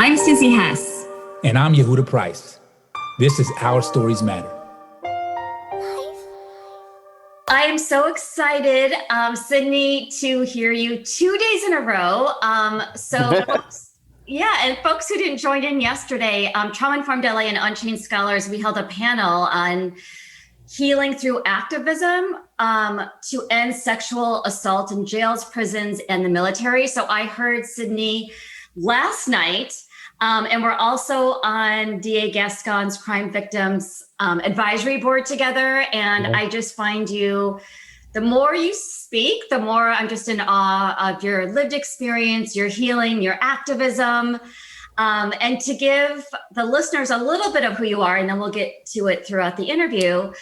I'm Susie Hess. And I'm Yehuda Price. This is Our Stories Matter. I am so excited, Sydney, to hear you 2 days in a row. Folks who didn't join in yesterday, Trauma-Informed LA and Unchained Scholars, we held a panel on healing through activism to end sexual assault in jails, prisons, and the military. So I heard Sydney last night, and we're also on DA Gascon's Crime Victims Advisory Board together. And I just find you, the more you speak, the more I'm just in awe of your lived experience, your healing, your activism. And to give the listeners a little bit of who you are, and then we'll get to it throughout the interview,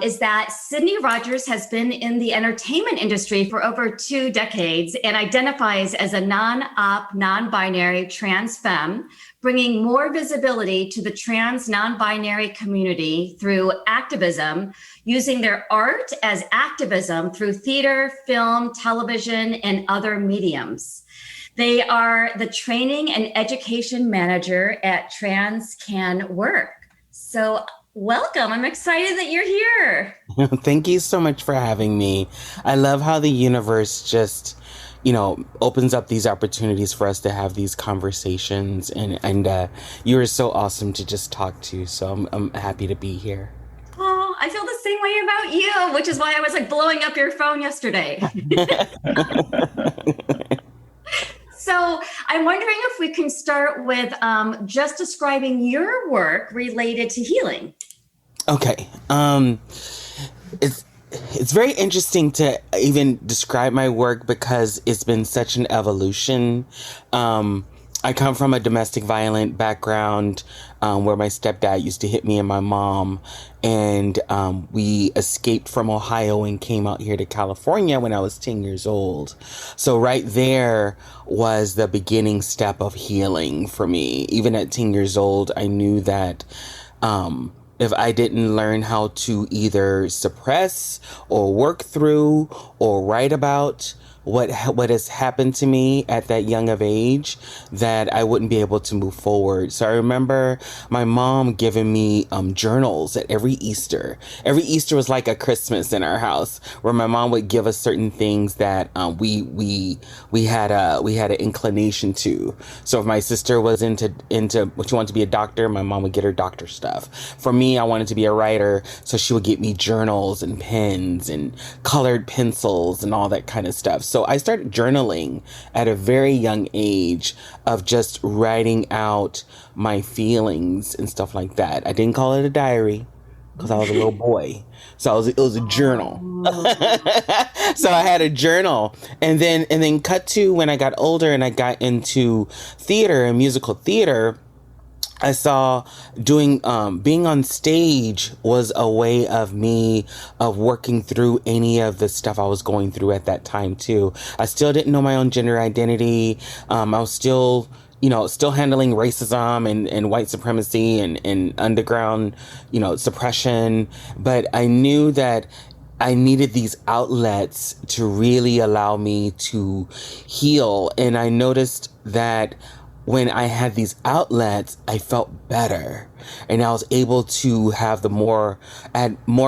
is that Sydney Rogers has been in the entertainment industry for over 2 decades and identifies as a non-op, non-binary trans femme, bringing more visibility to the trans non-binary community through activism, using their art as activism through theater, film, television, and other mediums. They are the training and education manager at Trans Can Work. So welcome. I'm excited that you're here. Thank you so much for having me. I love how the universe just, opens up these opportunities for us to have these conversations. And you are so awesome to just talk to. So I'm happy to be here. Oh, I feel the same way about you, which is why I was blowing up your phone yesterday. So I'm wondering if we can start with just describing your work related to healing. Okay. It's very interesting to even describe my work because it's been such an evolution. I come from a domestic violent background where my stepdad used to hit me and my mom. And we escaped from Ohio and came out here to California when I was 10 years old. So right there was the beginning step of healing for me. Even at 10 years old, I knew that if I didn't learn how to either suppress or work through or write about what has happened to me at that young of age, that I wouldn't be able to move forward. So I remember my mom giving me journals at every Easter. Every Easter was like a Christmas in our house, where my mom would give us certain things that we had an inclination to. So if my sister was into what she wanted to be a doctor, my mom would get her doctor stuff. For me, I wanted to be a writer, so she would get me journals and pens and colored pencils and all that kind of stuff. So I started journaling at a very young age of just writing out my feelings and stuff like that. I didn't call it a diary because I was a little boy. So it was a journal. So I had a journal, and then cut to when I got older and I got into theater and musical theater. I saw being on stage was a way of working through any of the stuff I was going through at that time too. I still didn't know my own gender identity. I was still handling racism and white supremacy and underground, suppression. But I knew that I needed these outlets to really allow me to heal. And I noticed that when I had these outlets, I felt better, and I was able to have more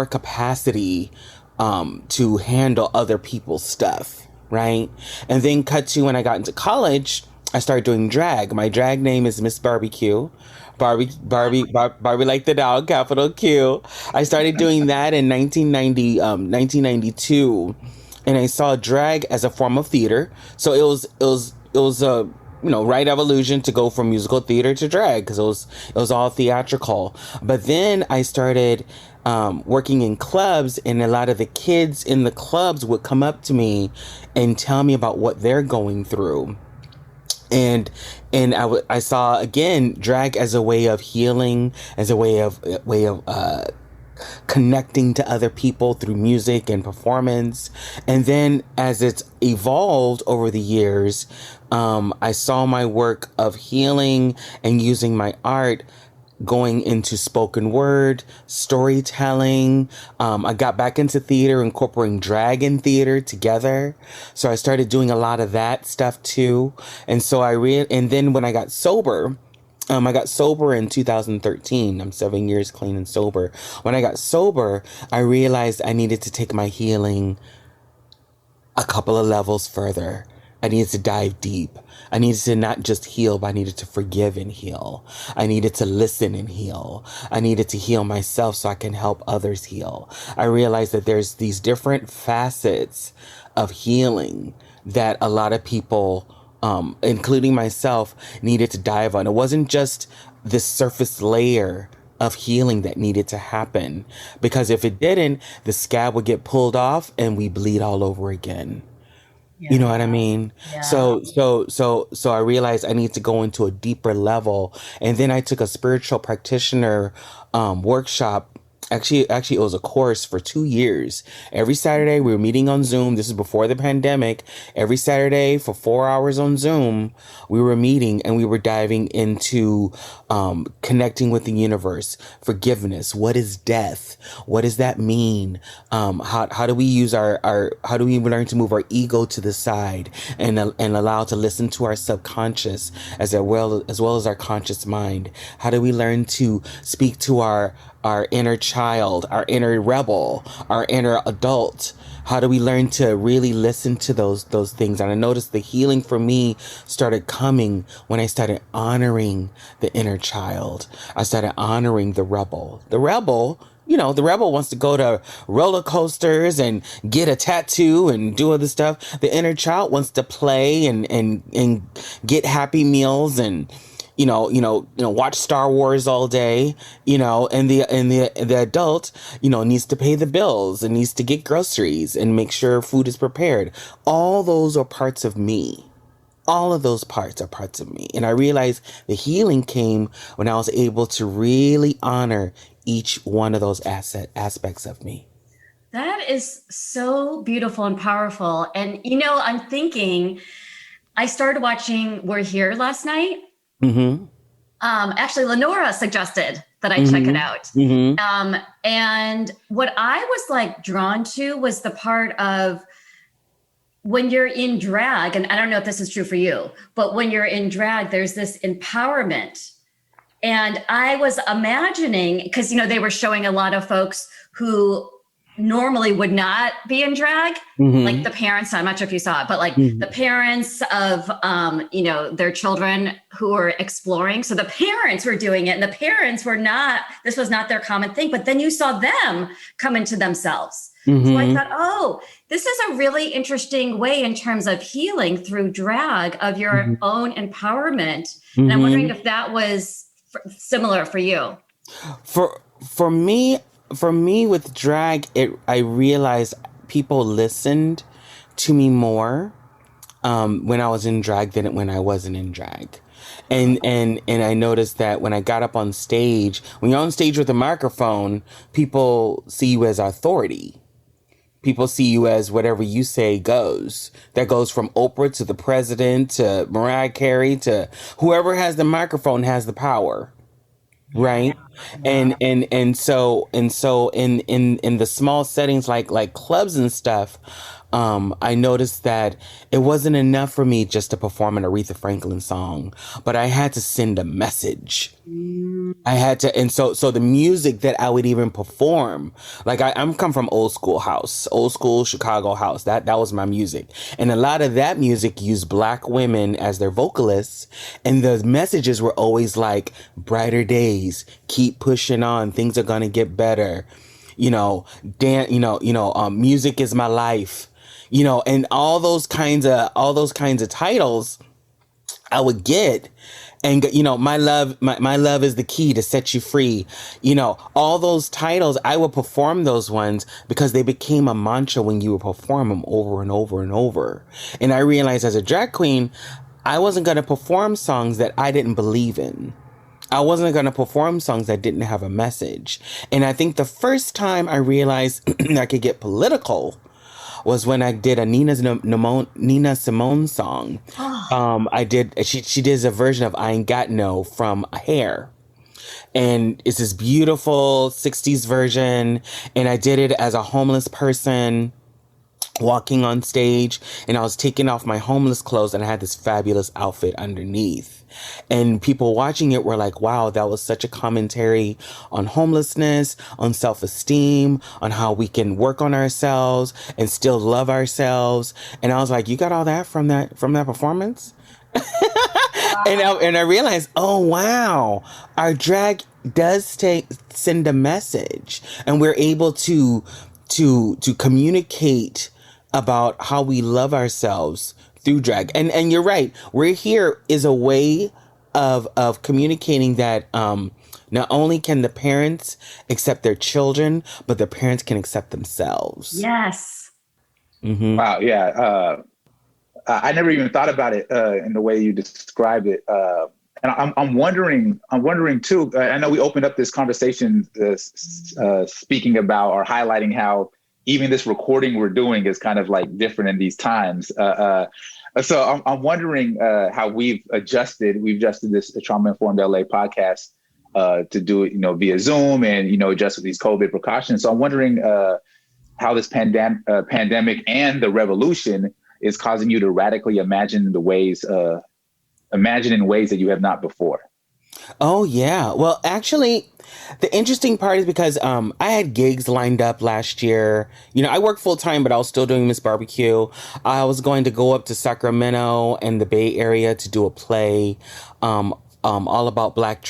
capacity to handle other people's stuff, right? And then cut to when I got into college, I started doing drag. My drag name is Miss Barbecue. Barbie like the dog, capital Q. I started doing that in 1992, and I saw drag as a form of theater. So it was a right evolution to go from musical theater to drag, because it was all theatrical. But then I started working in clubs, and a lot of the kids in the clubs would come up to me and tell me about what they're going through. And I saw again drag as a way of healing, as a way of connecting to other people through music and performance. And then as it's evolved over the years, I saw my work of healing and using my art going into spoken word, storytelling. I got back into theater, incorporating drag and theater together. So I started doing a lot of that stuff too. And so and then when I got sober, I got sober in 2013. I'm 7 years clean and sober. When I got sober, I realized I needed to take my healing a couple of levels further. I needed to dive deep. I needed to not just heal, but I needed to forgive and heal. I needed to listen and heal. I needed to heal myself so I can help others heal. I realized that there's these different facets of healing that a lot of people, including myself, needed to dive on. It wasn't just this surface layer of healing that needed to happen, because if it didn't, the scab would get pulled off and we bleed all over again. You know what I mean? Yeah. So I realized I need to go into a deeper level. And then I took a spiritual practitioner workshop. Actually, it was a course for 2 years. Every Saturday, we were meeting on Zoom. This is before the pandemic. Every Saturday for 4 hours on Zoom, we were meeting and we were diving into connecting with the universe, forgiveness. What is death? What does that mean? How do we use how do we learn to move our ego to the side and allow to listen to our subconscious as well as our conscious mind? How do we learn to speak to our inner child, our inner rebel, our inner adult? How do we learn to really listen to those things? And I noticed the healing for me started coming when I started honoring the inner child. I started honoring the rebel. The rebel wants to go to roller coasters and get a tattoo and do other stuff. The inner child wants to play and get Happy Meals and watch Star Wars all day, and the adult, needs to pay the bills and needs to get groceries and make sure food is prepared. All those are parts of me. All of those parts are parts of me. And I realized the healing came when I was able to really honor each one of those aspects of me. That is so beautiful and powerful. And, I'm thinking, I started watching We're Here last night. Mm-hmm. Actually, Lenora suggested that I check it out. Mm-hmm. And what I was drawn to was the part of when you're in drag, and I don't know if this is true for you, but when you're in drag, there's this empowerment. And I was imagining, because, they were showing a lot of folks who normally would not be in drag, like the parents, I'm not sure if you saw it, but the parents of, their children who were exploring. So the parents were doing it and the parents were not, this was not their common thing, but then you saw them come into themselves. So I thought, this is a really interesting way in terms of healing through drag of your own empowerment. And I'm wondering if that was similar for you. For me with drag, I realized people listened to me more when I was in drag than when I wasn't in drag. And I noticed that when I got up on stage, when you're on stage with a microphone, people see you as authority. People see you as whatever you say goes. That goes from Oprah to the president to Mariah Carey to whoever has the microphone has the power. Right. And so in the small settings like clubs and stuff, I noticed that it wasn't enough for me just to perform an Aretha Franklin song, but I had to send a message. I had to, and so the music that I would even perform, I'm come from old school Chicago house. That was my music, and a lot of that music used Black women as their vocalists, and the messages were always like brighter days, keep pushing on, things are gonna get better, music is my life, and all those kinds of titles I would get. And, my love is the key to set you free. All those titles, I would perform those ones because they became a mantra when you would perform them over and over and over. And I realized as a drag queen, I wasn't going to perform songs that I didn't believe in. I wasn't going to perform songs that didn't have a message. And I think the first time I realized I could get political was when I did a Nina Simone song. She did a version of I Ain't Got No from Hair. And it's this beautiful 60s version. And I did it as a homeless person walking on stage, and I was taking off my homeless clothes and I had this fabulous outfit underneath. And people watching it were like, wow, that was such a commentary on homelessness, on self-esteem, on how we can work on ourselves and still love ourselves. And I was like, you got all that from that performance? And I realized, oh wow, our drag does send a message, and we're able to communicate about how we love ourselves through drag. And you're right, we're here is a way of communicating that not only can the parents accept their children, but the parents can accept themselves. Yes. Mm-hmm. Wow. Yeah. I never even thought about it in the way you described it. And I'm wondering too, I know we opened up this conversation speaking about or highlighting how even this recording we're doing is kind of like different in these times. So I'm wondering how we've adjusted this Trauma-Informed LA podcast to do it, via Zoom and, just with these COVID precautions. So I'm wondering how this pandemic and the revolution is causing you to radically imagine in ways that you have not before. Oh, yeah. Well, actually, the interesting part is because I had gigs lined up last year. I work full time, but I was still doing Miss Barbecue. I was going to go up to Sacramento and the Bay Area to do a play all about black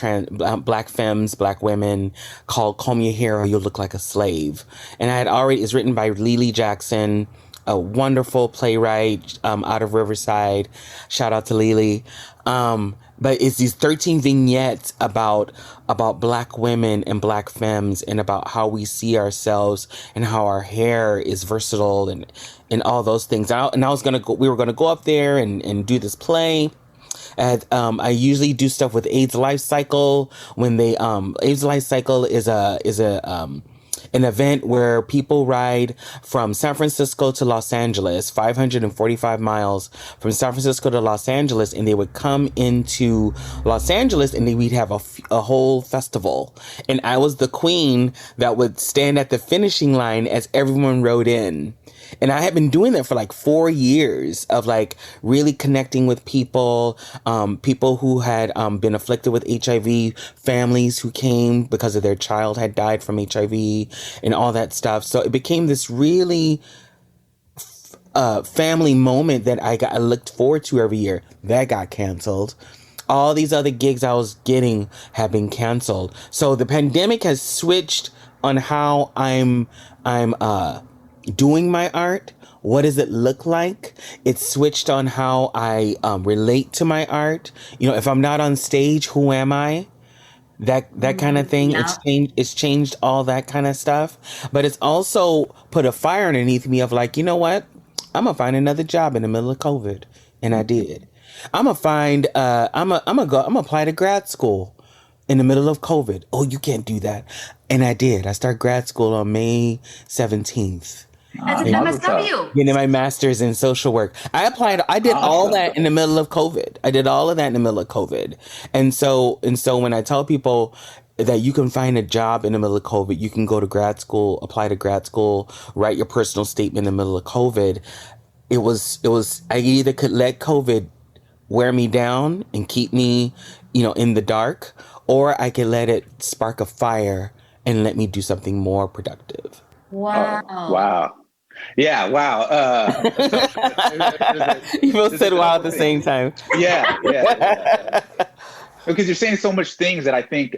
femmes, black women, called Comb Your Hair or You'll Look Like a Slave. And it's written by Lily Jackson, a wonderful playwright out of Riverside. Shout out to Lily. But it's these 13 vignettes about black women and black femmes and about how we see ourselves and how our hair is versatile and all those things. We were gonna go up there and do this play. And I usually do stuff with AIDS Life Cycle when AIDS Life Cycle is an event where people ride from San Francisco to Los Angeles, 545 miles from San Francisco to Los Angeles, and they would come into Los Angeles and we'd have a whole festival. And I was the queen that would stand at the finishing line as everyone rode in. And I had been doing that for like 4 years of like really connecting with people who had been afflicted with HIV, families who came because of their child had died from HIV and all that stuff. So it became this really family moment that I looked forward to every year. That got canceled. All these other gigs I was getting have been canceled. So the pandemic has switched on how I'm doing my art. What does it look like? It's switched on how I relate to my art. If I'm not on stage, who am I? That kind of thing. Yeah. It's changed all that kind of stuff. But it's also put a fire underneath me of like, you know what? I'm gonna find another job in the middle of COVID, and I did. I'm gonna apply to grad school in the middle of COVID. Oh, you can't do that, and I did. I start grad school on May 17th. As an MSW. Getting my master's in social work. I did all that in the middle of COVID. And so when I tell people that you can find a job in the middle of COVID, you can go to grad school, apply to grad school, write your personal statement in the middle of COVID. It was, I either could let COVID wear me down and keep me, in the dark, or I could let it spark a fire and let me do something more productive. Wow. Wow. Yeah. Wow. You both said wow at the same time. Yeah. Because you're saying so much things that I think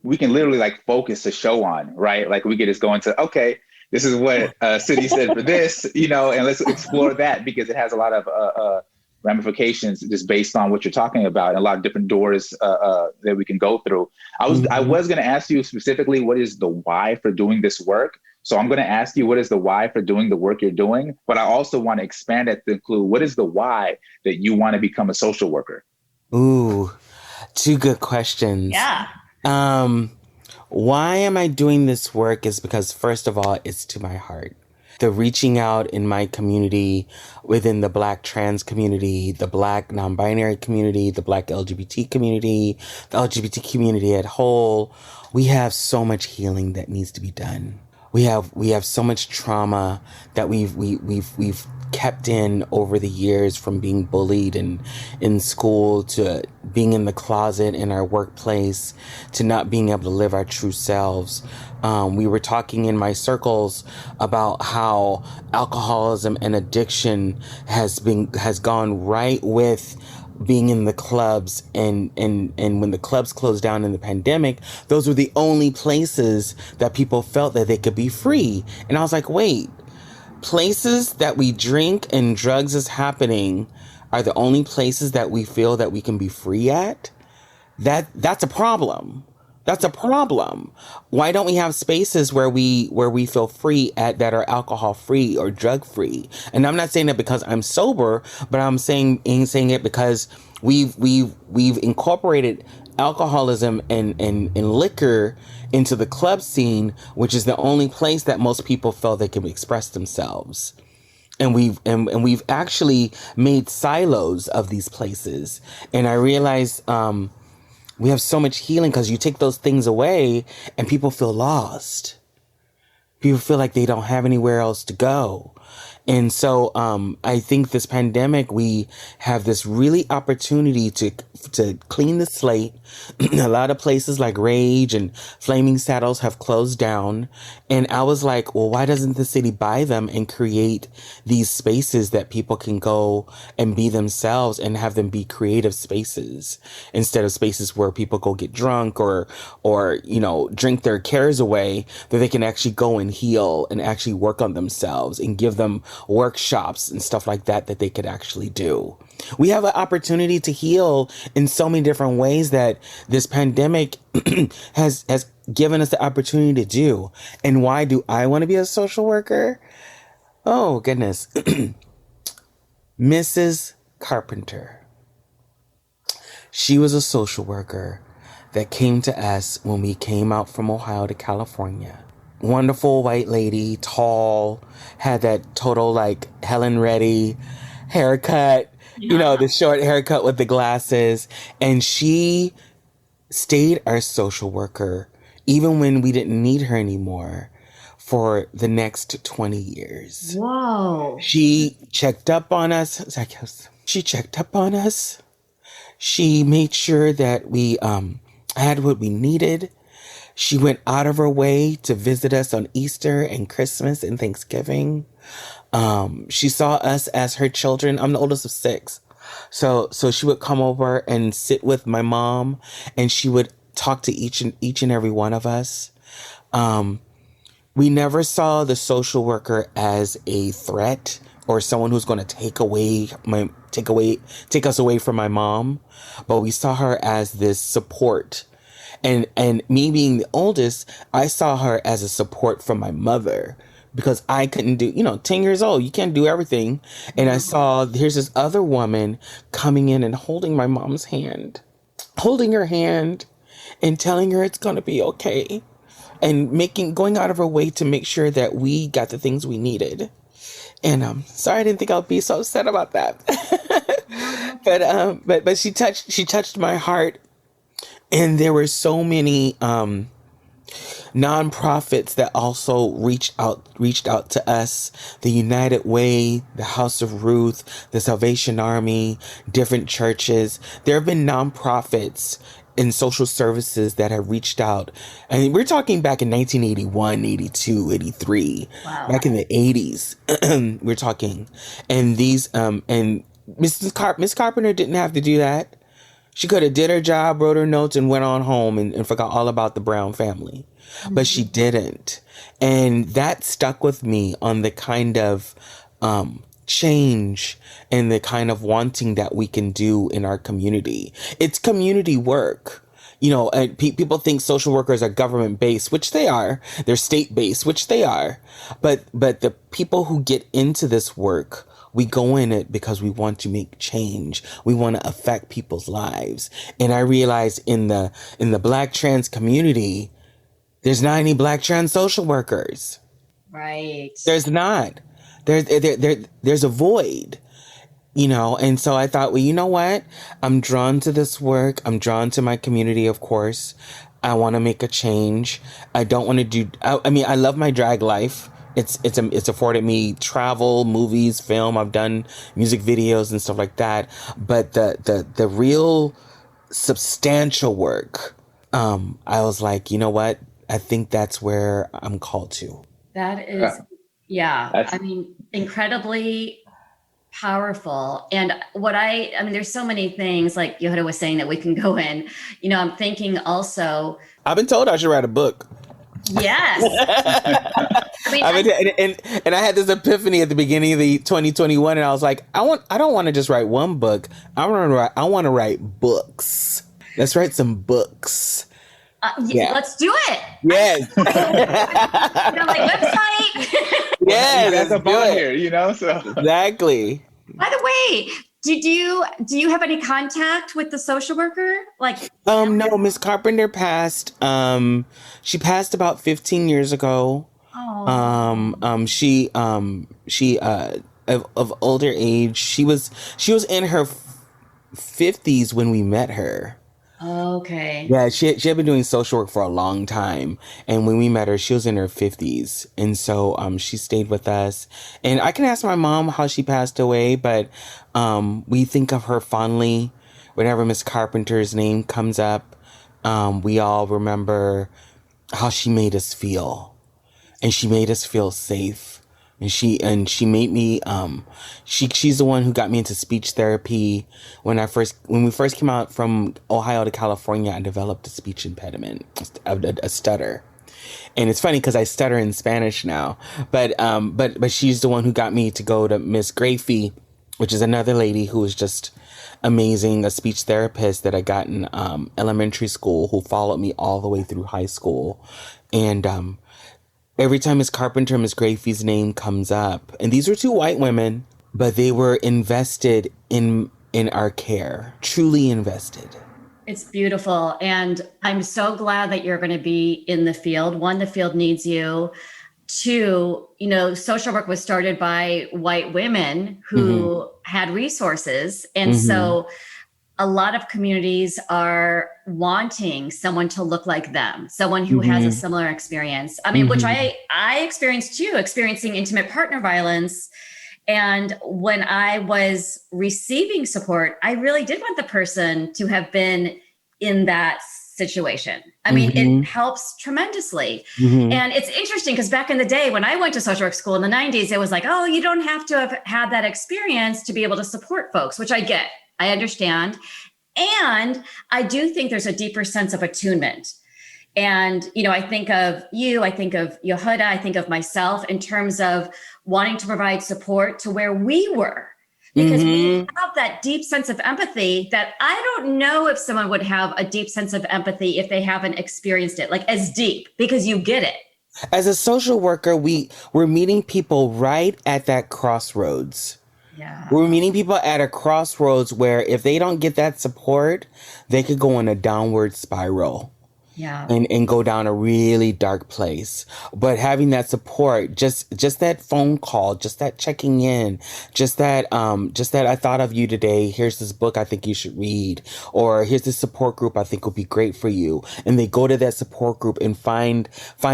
we can literally like focus a show on, right? Like we could just go into, okay, this is what City said for this, and let's explore that because it has a lot of ramifications just based on what you're talking about and a lot of different doors that we can go through. I was going to ask you specifically, what is the why for doing this work? So I'm going to ask you, what is the why for doing the work you're doing? But I also want to expand it to include, what is the why that you want to become a social worker? Ooh, two good questions. Yeah. Why am I doing this work is because, first of all, it's to my heart. the reaching out in my community, within the Black trans community, the Black non-binary community, the Black LGBT community, the LGBT community at whole. We have so much healing that needs to be done. We have so much trauma that we've kept in over the years, from being bullied in school, to being in the closet in our workplace, to not being able to live our true selves. We were talking in my circles about how alcoholism and addiction has gone right with being in the clubs, and when the clubs closed down in the pandemic, those were the only places that people felt that they could be free. And I was like, wait, places that we drink and drugs is happening are the only places that we feel that we can be free at? That's a problem. That's a problem. Why don't we have spaces where we feel free at, that are alcohol free or drug free? And I'm not saying that because I'm sober, but I'm saying it because we've incorporated alcoholism and liquor into the club scene, which is the only place that most people feel they can express themselves. And we've actually made silos of these places. And I realized we have so much healing, because you take those things away and people feel lost. People feel like they don't have anywhere else to go. And so I think this pandemic, we have this really opportunity to clean the slate. A lot of places like Rage and Flaming Saddles have closed down. And I was like, well, why doesn't the city buy them and create these spaces that people can go and be themselves, and have them be creative spaces, instead of spaces where people go get drunk or drink their cares away, that they can actually go and heal and actually work on themselves, and give them workshops and stuff like that they could actually do. We have an opportunity to heal in so many different ways that this pandemic has given us the opportunity to do. And why do I want to be a social worker? Oh, goodness. Mrs. Carpenter. She was a social worker that came to us when we came out from Ohio to California. Wonderful white lady, tall, had that total like Helen Reddy haircut, the short haircut with the glasses. And she stayed our social worker even when we didn't need her anymore for the next 20 years. Whoa. She checked up on us. She checked up on us. She made sure that we had what we needed. She went out of her way to visit us on Easter and Christmas and Thanksgiving. She saw us as her children. I'm the oldest of 6. So she would come over and sit with my mom, and she would talk to each and every one of us. We never saw the social worker as a threat or someone who's going to take us away from my mom, but we saw her as this support. And me being the oldest, I saw her as a support from my mother, because I couldn't do, 10 years old, you can't do everything. And I saw here's this other woman coming in and holding my mom's hand, holding her hand and telling her it's going to be okay, and going out of her way to make sure that we got the things we needed. And sorry, I didn't think I'd be so upset about that. But she touched my heart. And there were so many nonprofits that also reached out to us. The United Way, the House of Ruth, the Salvation Army, different churches. There have been nonprofits in social services that have reached out. And we're talking back in 1981, 82, 83, wow. Back in the 80s, we're talking. And these, and Miss Carpenter didn't have to do that. She could have did her job, wrote her notes, and went on home and forgot all about the Brown family. Mm-hmm. But she didn't. And that stuck with me on the kind of change and the kind of wanting that we can do in our community. It's community work. People think social workers are government-based, which they are. They're state-based, which they are. But the people who get into this work, we go in it because we want to make change. We want to affect people's lives. And I realized in the Black trans community, there's not any Black trans social workers. Right. There's not. There's a void, and so I thought, well, you know what? I'm drawn to this work. I'm drawn to my community, of course. I want to make a change. I don't want to do, I mean, I love my drag life. It's afforded me travel, movies, film. I've done music videos and stuff like that. But the real substantial work, I was like, you know what? I think that's where I'm called to. That is, yeah. That's- I mean, incredibly powerful. And I mean, there's so many things like Yehuda was saying that we can go in. I'm thinking also. I've been told I should write a book. Yes. I mean, and I had this epiphany at the beginning of the 2021, and I was like, I don't want to just write one book. I want to write books. Let's write some books. Yeah. Let's do it. Yes. Like website. Yes. That's up on here, so. Exactly. By the way, do you have any contact with the social worker? No, Miss Carpenter passed. She passed about 15 years ago. Oh. She of older age. She was in her 50s when we met her. Okay. Yeah, she had been doing social work for a long time, and when we met her, she was in her 50s, and so she stayed with us. And I can ask my mom how she passed away, but we think of her fondly whenever Miss Carpenter's name comes up. We all remember how she made us feel, and she made us feel safe. And she made me, she's the one who got me into speech therapy. When we first came out from Ohio to California, I developed a speech impediment, a stutter. And it's funny because I stutter in Spanish now, but she's the one who got me to go to Miss Grafey, which is another lady who is just amazing, a speech therapist that I got in, elementary school, who followed me all the way through high school. And, every time Miss Carpenter, Miss Grafey's name comes up, and these were two white women, but they were invested in our care, truly invested. It's beautiful. And I'm so glad that you're going to be in the field. One, the field needs you. Two, social work was started by white women who had resources. And so a lot of communities are wanting someone to look like them, someone who has a similar experience. I mean, which I experienced too, experiencing intimate partner violence. And when I was receiving support, I really did want the person to have been in that situation. I mean, it helps tremendously. And it's interesting because back in the day when I went to social work school in the 90s, it was like, oh, you don't have to have had that experience to be able to support folks, which I get. I understand. And I do think there's a deeper sense of attunement. And, I think of you, I think of Yehuda, I think of myself in terms of wanting to provide support to where we were, because we have that deep sense of empathy that I don't know if someone would have a deep sense of empathy if they haven't experienced it, like as deep, because you get it. As a social worker, we're meeting people right at that crossroads. Yeah. We're meeting people at a crossroads where if they don't get that support, they could go in a downward spiral. Yeah. And go down a really dark place. But having that support, just that phone call, just that checking in, just that I thought of you today. Here's this book I think you should read, or here's this support group I think would be great for you. And they go to that support group and find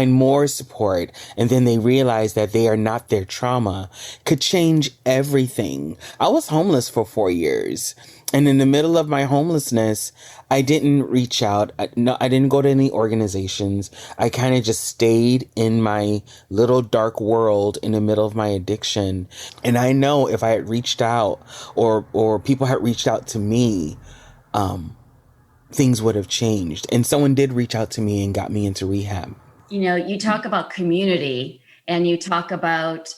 more support. And then they realize that they are not their trauma, could change everything. I was homeless for 4 years. And in the middle of my homelessness, I didn't reach out. I didn't go to any organizations. I kind of just stayed in my little dark world in the middle of my addiction. And I know if I had reached out or people had reached out to me, things would have changed. And someone did reach out to me and got me into rehab. You talk about community and you talk about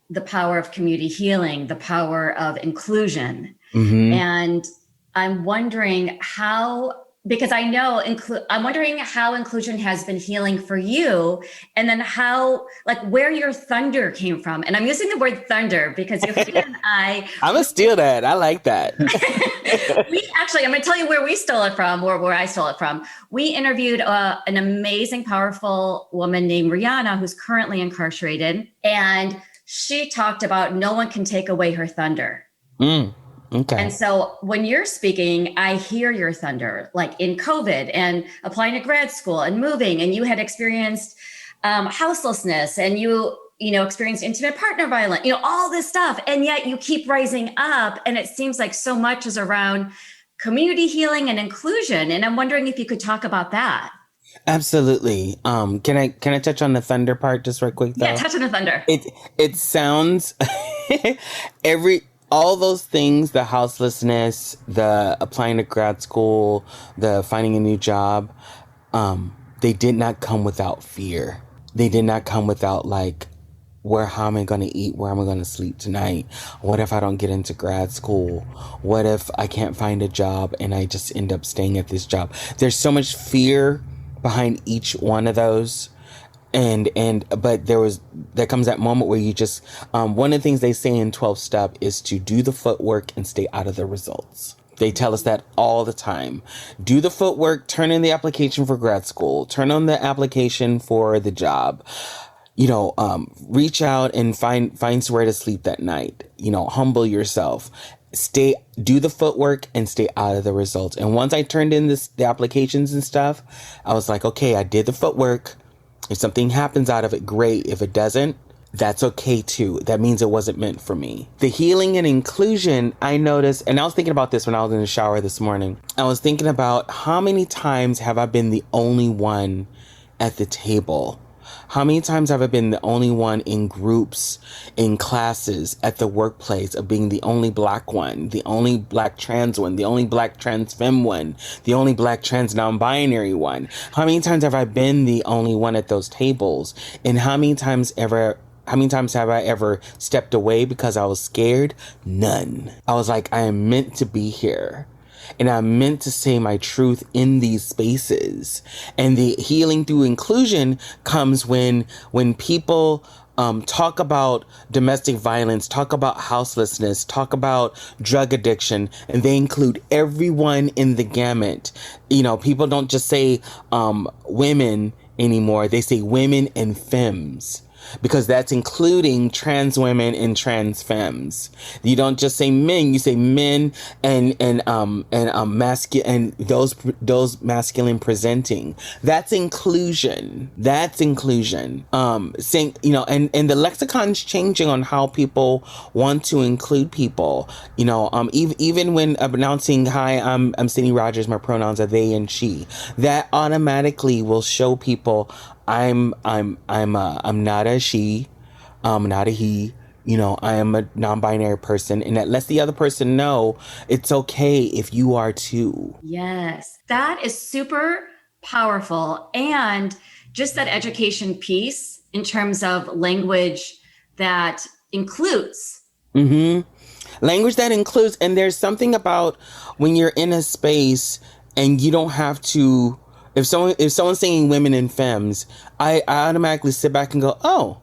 the power of community healing, the power of inclusion. And I'm wondering how because I know I'm wondering how inclusion has been healing for you, and then how, like, where your thunder came from. And I'm using the word thunder because Yohina and I'm gonna steal that. I like that. I'm going to tell you where we stole it from, or where I stole it from. We interviewed an amazing, powerful woman named Rihanna, who's currently incarcerated. And she talked about no one can take away her thunder. Okay. And so when you're speaking, I hear your thunder, like in COVID and applying to grad school and moving, and you had experienced houselessness, and you experienced intimate partner violence, all this stuff. And yet you keep rising up. And it seems like so much is around community healing and inclusion. And I'm wondering if you could talk about that. Absolutely. Can I touch on the thunder part just right quick though? Yeah, touch on the thunder. It sounds all those things, the houselessness, the applying to grad school, the finding a new job, they did not come without fear. They did not come without like, how am I going to eat? Where am I going to sleep tonight? What if I don't get into grad school? What if I can't find a job and I just end up staying at this job? There's so much fear behind each one of those. But there comes that moment where you just, one of the things they say in 12 step is to do the footwork and stay out of the results. They tell us that all the time. Do the footwork, turn in the application for grad school, turn on the application for the job, reach out and find somewhere to sleep that night, humble yourself, do the footwork and stay out of the results. And once I turned in the applications and stuff, I was like, okay, I did the footwork. If something happens out of it, great. If it doesn't, that's okay too. That means it wasn't meant for me. The healing and inclusion, I noticed, and I was thinking about this when I was in the shower this morning. I was thinking about how many times have I been the only one at the table? How many times have I been the only one in groups, in classes, at the workplace, of being the only black one, the only black trans one, the only black trans femme one, the only black trans non-binary one? How many times have I been the only one at those tables? And how many times have I ever stepped away because I was scared? None. I was like, I am meant to be here. And I'm meant to say my truth in these spaces. And the healing through inclusion comes when people talk about domestic violence, talk about houselessness, talk about drug addiction, and they include everyone in the gamut. People don't just say women anymore. They say women and femmes, because that's including trans women and trans femmes. You don't just say men, you say men and masculine, and those masculine presenting. That's inclusion. Saying, and the lexicon's changing on how people want to include people. Even when announcing, hi, I'm Cindy Rogers, my pronouns are they and she, that automatically will show people I'm not a she, I'm not a he, I am a non-binary person, and that lets the other person know it's okay if you are too. Yes, that is super powerful. And just that education piece in terms of language that includes. Language that includes, and there's something about when you're in a space and you don't have to. If someone's saying women and femmes, I automatically sit back and go, oh,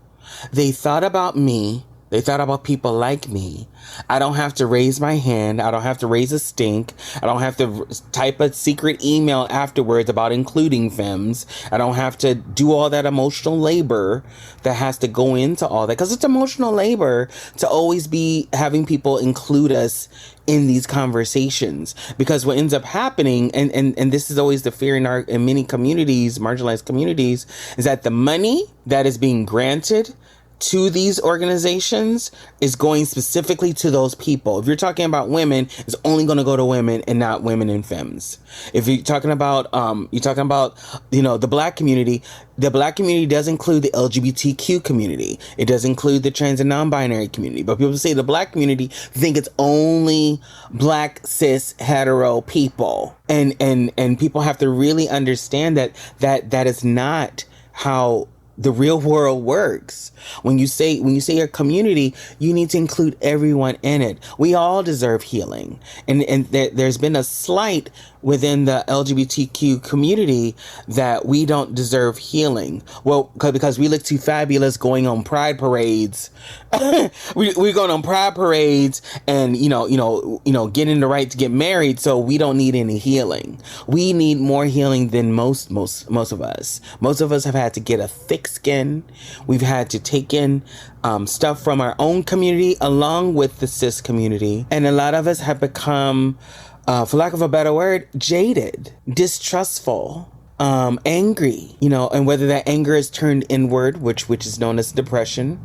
they thought about me. They thought about people like me. I don't have to raise my hand. I don't have to raise a stink. I don't have to type a secret email afterwards about including femmes. I don't have to do all that emotional labor that has to go into all that. Because it's emotional labor to always be having people include us in these conversations. Because what ends up happening, and this is always the fear in many communities, marginalized communities, is that the money that is being granted to these organizations is going specifically to those people. If you're talking about women, it's only going to go to women and not women and femmes. If you're talking about, the black community does include the LGBTQ community. It does include the trans and non-binary community. But people say the black community think it's only black, cis, hetero people. And people have to really understand that is not how the real world works. When you say your community, you need to include everyone in it. We all deserve healing. And there's been a slight within the LGBTQ community that we don't deserve healing. Well, because we look too fabulous going on pride parades. We're going on pride parades and, getting the right to get married. So we don't need any healing. We need more healing than most of us. Most of us have had to get a thick skin. We've had to take in stuff from our own community along with the cis community. And a lot of us have become, for lack of a better word, jaded, distrustful, angry, and whether that anger is turned inward, which is known as depression,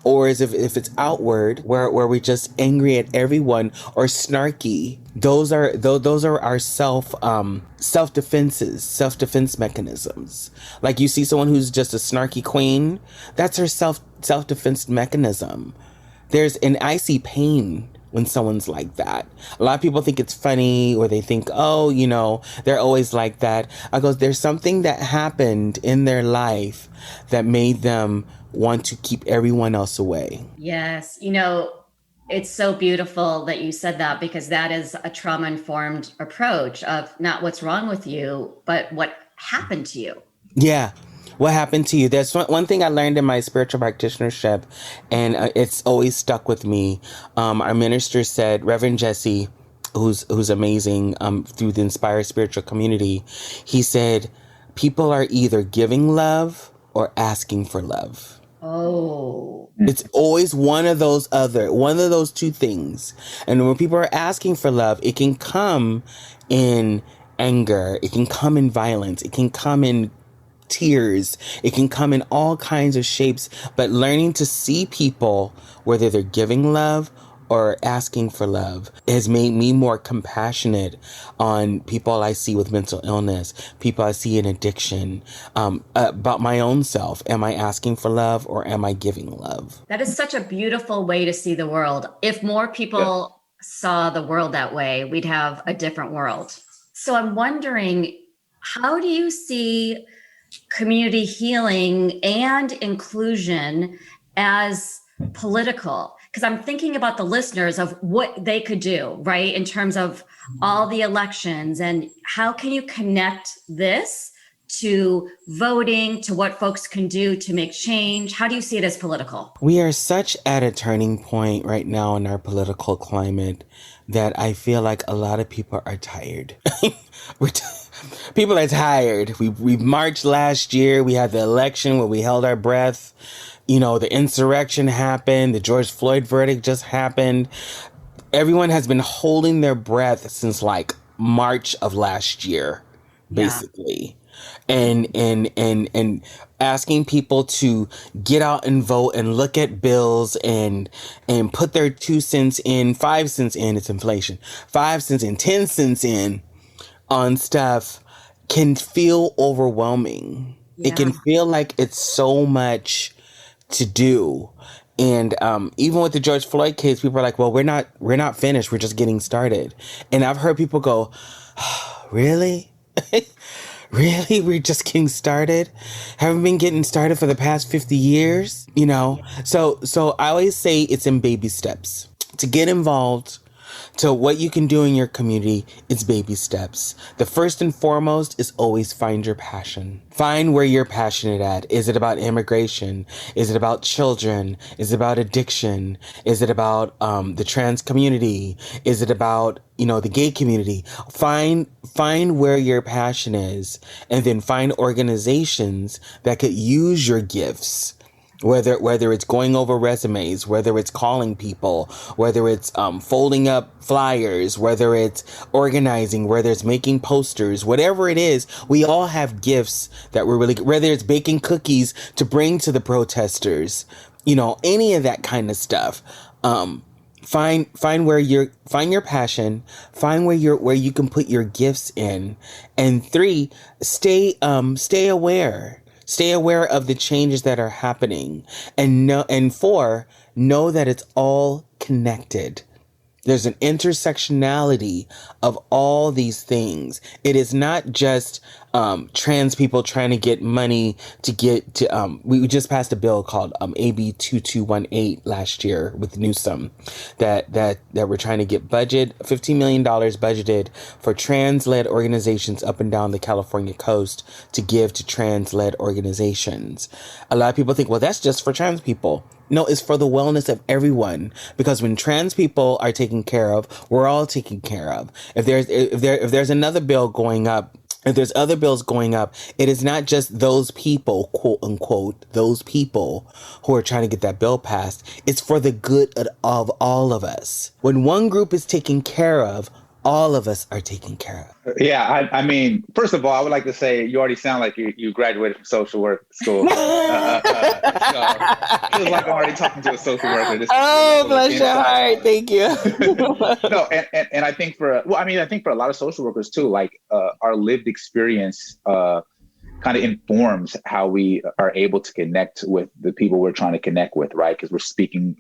or if it's outward, where we're just angry at everyone or snarky. Those are our self-defense mechanisms. Like you see someone who's just a snarky queen, that's her self-defense mechanism. I see pain when someone's like that. A lot of people think it's funny, or they think, they're always like that. I go, there's something that happened in their life that made them want to keep everyone else away. Yes. It's so beautiful that you said that, because that is a trauma-informed approach of not what's wrong with you, but what happened to you. Yeah. What happened to you? That's one thing I learned in my spiritual practitionership, and it's always stuck with me. Our minister said, Reverend Jesse, who's amazing through the Inspire Spiritual Community, he said, people are either giving love or asking for love. Oh. It's always one of those two things. And when people are asking for love, it can come in anger, it can come in violence, it can come in tears, it can come in all kinds of shapes. But learning to see people, whether they're giving love or asking for love, has made me more compassionate on people I see with mental illness, people I see in addiction, about my own self. Am I asking for love or am I giving love? That is such a beautiful way to see the world. If more people saw the world that way, we'd have a different world. So I'm wondering, how do you see community healing and inclusion as political? Because I'm thinking about the listeners of what they could do, right? In terms of all the elections, and how can you connect this to voting, to what folks can do to make change? How do you see it as political? We are such at a turning point right now in our political climate that I feel like a lot of people are tired. People are tired. We marched last year. We had the election where we held our breath. The insurrection happened. The George Floyd verdict just happened. Everyone has been holding their breath since like March of last year, basically. And asking people to get out and vote and look at bills and put their 2 cents in, 5 cents in, it's inflation, 5 cents in, 10 cents in on stuff can feel overwhelming. Yeah. It can feel like it's so much to do. And even with the George Floyd case, people are like, well, we're not finished. We're just getting started. And I've heard people go, oh, really? Really? We're just getting started? Haven't been getting started for the past 50 years? So I always say it's in baby steps. To get involved, to what you can do in your community, it's baby steps. The first and foremost is always find your passion. Find where you're passionate at. Is it about immigration? Is it about children? Is it about addiction? Is it about the trans community? Is it about, the gay community? Find where your passion is, and then find organizations that could use your gifts. Whether it's going over resumes, whether it's calling people, whether it's folding up flyers, whether it's organizing, whether it's making posters, whatever it is, we all have gifts that we're really, whether it's baking cookies to bring to the protesters, any of that kind of stuff. Find your passion, find where you can put your gifts in. And 3, stay aware. Stay aware of the changes that are happening. And 4, know that it's all connected. There's an intersectionality of all these things. It is not just trans people trying to get money to get to. We just passed a bill called AB 2218 last year with Newsom, that we're trying to get $15 million budgeted for trans-led organizations up and down the California coast to give to trans-led organizations. A lot of people think, well, that's just for trans people. No, it's for the wellness of everyone, because when trans people are taken care of, we're all taken care of. If there's another bill going up, if there's other bills going up, it is not just those people, quote unquote, those people who are trying to get that bill passed. It's for the good of all of us. When one group is taken care of, all of us are taken care of. Yeah, I mean, first of all, I would like to say you already sound like you graduated from social work school. So it feels like I'm already talking to a social worker. Bless your heart. Thank you. No, and I think I think for a lot of social workers too, like our lived experience kind of informs how we are able to connect with the people we're trying to connect with, right? Because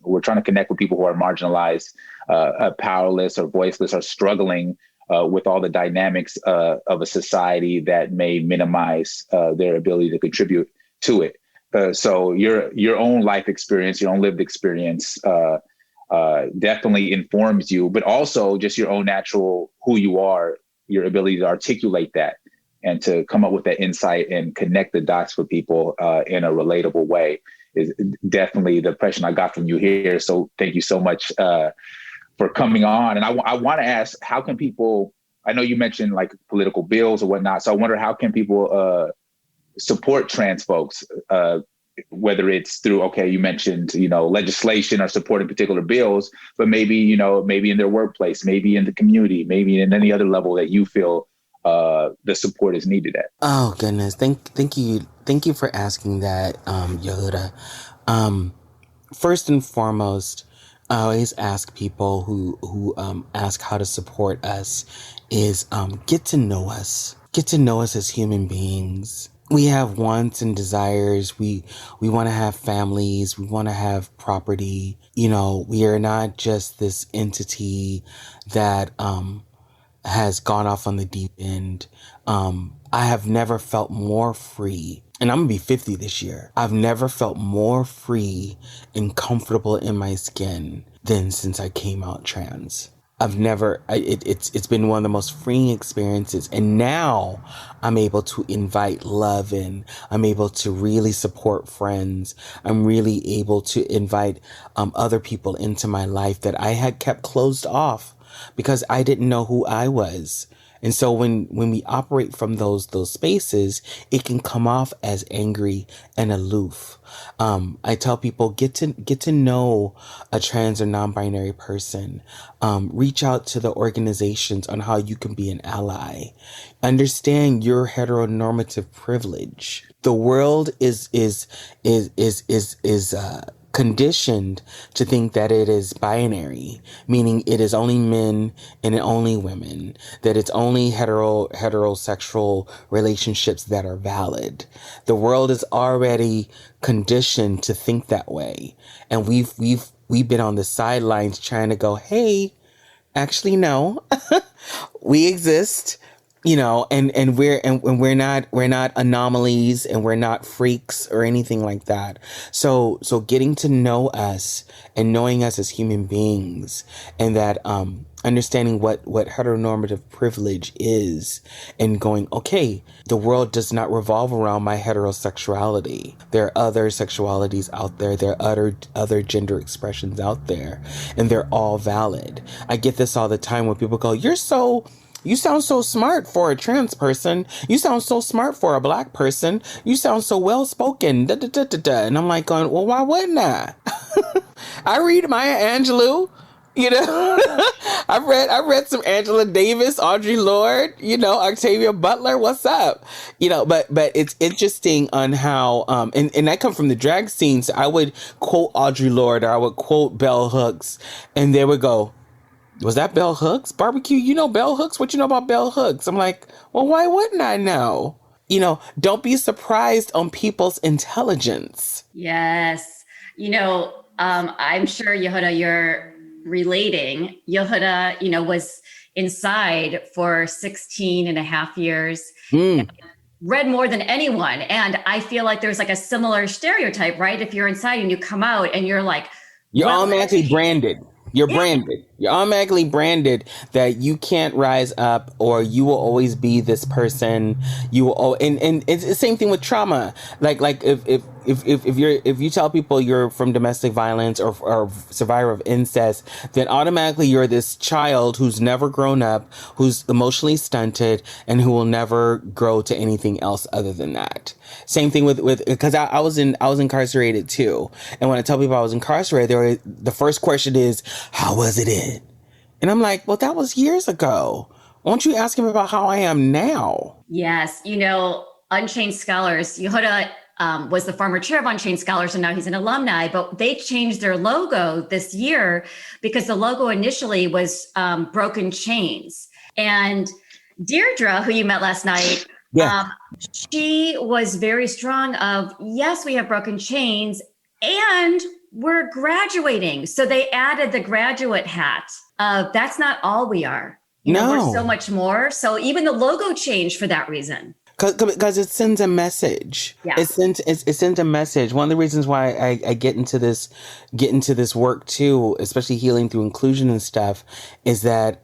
we're trying to connect with people who are marginalized, powerless or voiceless, or struggling with all the dynamics of a society that may minimize their ability to contribute to it. So your own life experience, your own lived experience definitely informs you, but also just your own natural who you are, your ability to articulate that and to come up with that insight and connect the dots for people in a relatable way is definitely the impression I got from you here. So thank you so much for coming on. And I want to ask, how can people, I know you mentioned like political bills or whatnot, so I wonder how can people support trans folks, whether it's through, okay, you mentioned, legislation or supporting particular bills, but maybe, maybe in their workplace, maybe in the community, maybe in any other level that you feel the support is needed at. Oh goodness. Thank you for asking that, Yehuda. First and foremost, I always ask people who ask how to support us is get to know us. Get to know us as human beings. We have wants and desires. We want to have families. We want to have property. We are not just this entity that has gone off on the deep end. I have never felt more free, and I'm gonna be 50 this year. I've never felt more free and comfortable in my skin than since I came out trans. It's been one of the most freeing experiences. And now I'm able to invite love in. I'm able to really support friends. I'm really able to invite other people into my life that I had kept closed off because I didn't know who I was. And so when we operate from those spaces, it can come off as angry and aloof. I tell people, get to know a trans or non-binary person. Reach out to the organizations on how you can be an ally. Understand your heteronormative privilege. The world is conditioned to think that it is binary, meaning it is only men and only women, that it's only heterosexual relationships that are valid. The world is already conditioned to think that way. And we've been on the sidelines trying to go, hey, actually, no, we exist. And we're not anomalies, and we're not freaks or anything like that. So getting to know us and knowing us as human beings, and that understanding what heteronormative privilege is, and going, okay, the world does not revolve around my heterosexuality. There are other sexualities out there. There are other gender expressions out there, and they're all valid. I get this all the time when people go, you sound so smart for a trans person. You sound so smart for a Black person. You sound so well-spoken. Da, da, da, da, da. And I'm like going, well, why wouldn't I? I read Maya Angelou. I've read some Angela Davis, Audre Lorde, Octavia Butler. What's up? But it's interesting on how, and I come from the drag scene, so I would quote Audre Lorde, or I would quote Bell Hooks, and they would go, was that Bell Hooks? Barbecue, you know Bell Hooks? What you know about Bell Hooks? I'm like, well, why wouldn't I know? Don't be surprised on people's intelligence. Yes. I'm sure, Yehuda, relating. Yehuda, was inside for 16 and a half years. Read more than anyone. And I feel like there's like a similar stereotype, right? If you're inside and you come out and you're like, you're automatically branded. You're branded. You're automatically branded that you can't rise up, or you will always be this person. You will, and it's the same thing with trauma. Like if you tell people you're from domestic violence or survivor of incest, then automatically you're this child who's never grown up, who's emotionally stunted, and who will never grow to anything else other than that. Same thing with because I was incarcerated too, and when I tell people I was incarcerated, the first question is, how was it in? And I'm like, well, that was years ago. Won't you ask him about how I am now? Yes. Unchained Scholars, Yehuda was the former chair of Unchained Scholars, and now he's an alumni, but they changed their logo this year because the logo initially was broken chains. And Deirdre, who you met last night, she was very strong of, yes, we have broken chains and we're graduating. So they added the graduate hat. That's not all we are. We're so much more. So even the logo changed for that reason. Because it sends a message. Yeah. It sends a message. One of the reasons why I get into this work too, especially healing through inclusion and stuff, is that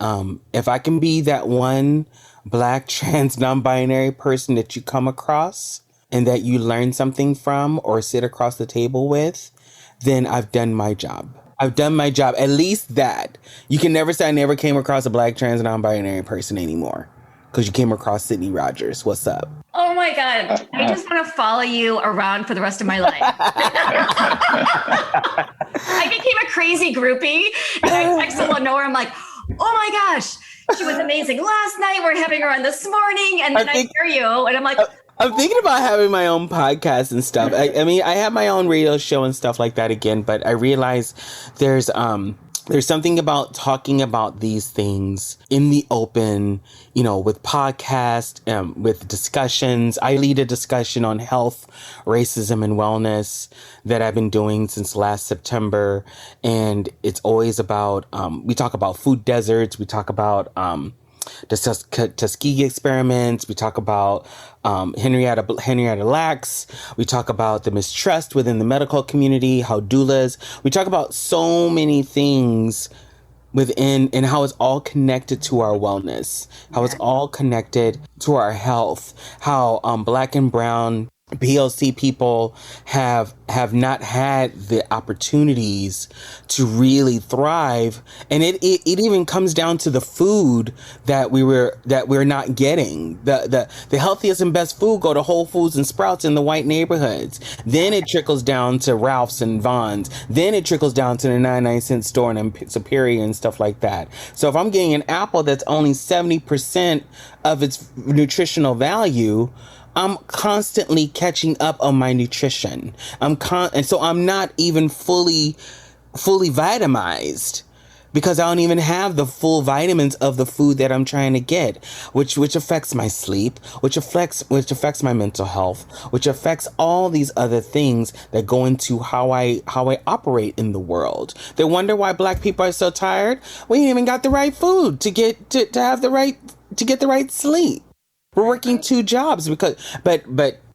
if I can be that one Black, trans, non-binary person that you come across and that you learn something from or sit across the table with, then I've done my job. I've done my job. At least that. You can never say I never came across a Black, trans, non-binary person anymore. Because you came across Sydney Rogers. What's up? Oh my God. I just want to follow you around for the rest of my life. I became a crazy groupie. And I texted Lenore. I'm like, oh my gosh, she was amazing last night. We're having her on this morning. And then I hear you. And I'm like, I'm thinking about having my own podcast and stuff. I mean, I have my own radio show and stuff like that again. But I realize there's something about talking about these things in the open, with podcasts, with discussions. I lead a discussion on health, racism, and wellness that I've been doing since last September. And it's always about, we talk about food deserts. We talk about the Tuskegee experiments. We talk about Henrietta Lacks. We talk about the mistrust within the medical community, how doulas. We talk about so many things within, and how it's all connected to our wellness, how it's all connected to our health, how Black and brown PLC people have not had the opportunities to really thrive, and it even comes down to the food that we're not getting. The healthiest and best food go to Whole Foods and Sprouts in the white neighborhoods. Then it trickles down to Ralph's and Vons. Then it trickles down to the 99-cent store and Superior and stuff like that. So if I'm getting an apple that's only 70% of its nutritional value, I'm constantly catching up on my nutrition. And so I'm not even fully vitamized because I don't even have the full vitamins of the food that I'm trying to get, which affects my sleep, which affects my mental health, which affects all these other things that go into how I operate in the world. They wonder why Black people are so tired. We ain't even got the right food to get to get the right sleep. We're working 2 jobs but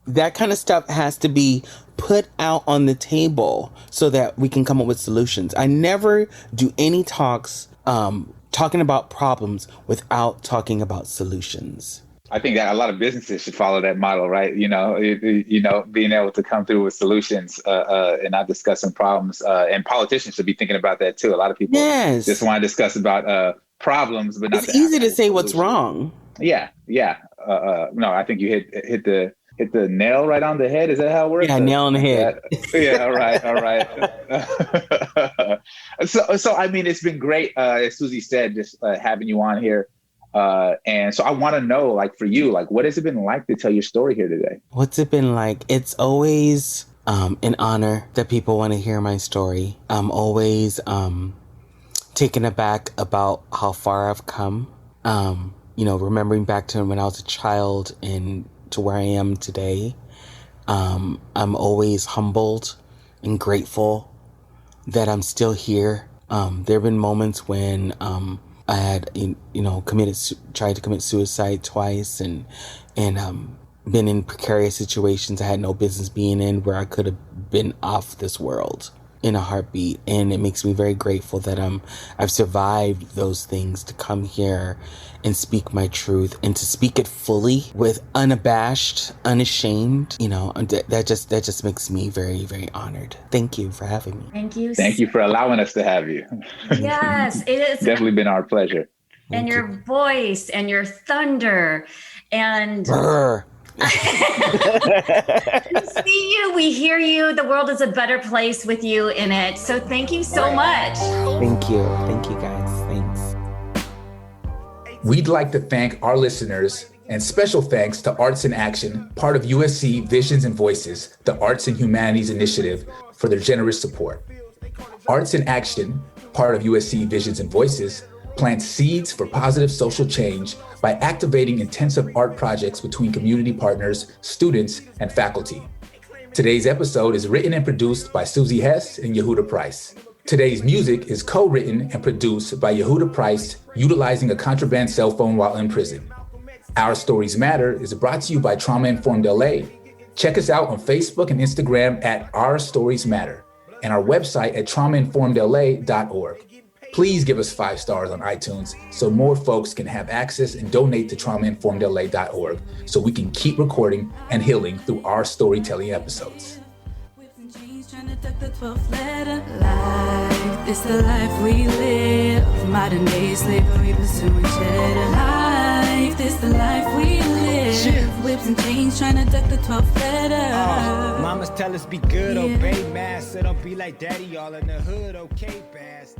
that kind of stuff has to be put out on the table so that we can come up with solutions. I never do any talks talking about problems without talking about solutions. I think that a lot of businesses should follow that model, right? Being able to come through with solutions and not discussing problems. And politicians should be thinking about that too. A lot of people just want to discuss about problems, but not. It's easy to say what's wrong. Yeah. No, I think you hit the nail right on the head. Is that how it works? Yeah, nail on the head. Yeah, all right. So I mean, it's been great, as Susie said, just having you on here. And so I want to know, like, for you, like, what has it been like to tell your story here today? What's it been like? It's always an honor that people want to hear my story. I'm always taken aback about how far I've come. Remembering back to when I was a child and to where I am today, I'm always humbled and grateful that I'm still here There have been moments when I had, tried to commit suicide twice, and been in precarious situations I had no business being in, where I could have been off this world in a heartbeat. And it makes me very grateful that I've survived those things to come here and speak my truth, and to speak it fully, with unabashed, unashamed. That just makes me very, very honored. Thank you for having me. Thank you. Thank you for allowing us to have you. Yes, it is definitely been our pleasure. And your voice and your thunder and see you, we hear you. The world is a better place with you in it. So thank you so much. Thank you guys. Thanks. We'd like to thank our listeners, and special thanks to Arts in Action, part of USC Visions and Voices, the Arts and Humanities Initiative, for their generous support. Arts in Action, part of USC Visions and Voices, plants seeds for positive social change by activating intensive art projects between community partners, students, and faculty. Today's episode is written and produced by Susie Hess and Yehuda Price. Today's music is co-written and produced by Yehuda Price, utilizing a contraband cell phone while in prison. Our Stories Matter is brought to you by Trauma Informed LA. Check us out on Facebook and Instagram at Our Stories Matter, and our website at traumainformedla.org. Please give us 5 stars on iTunes so more folks can have access and donate to traumainformedla.org, so we can keep recording and healing through our storytelling episodes. Life, this the life we live. Modern day slavery pursuing cheddar. Life, this the life we live. Whips and chains trying to duck the 12th letter. Mamas tell us be good, obey mass. So don't be like daddy, all in the hood, okay, fast.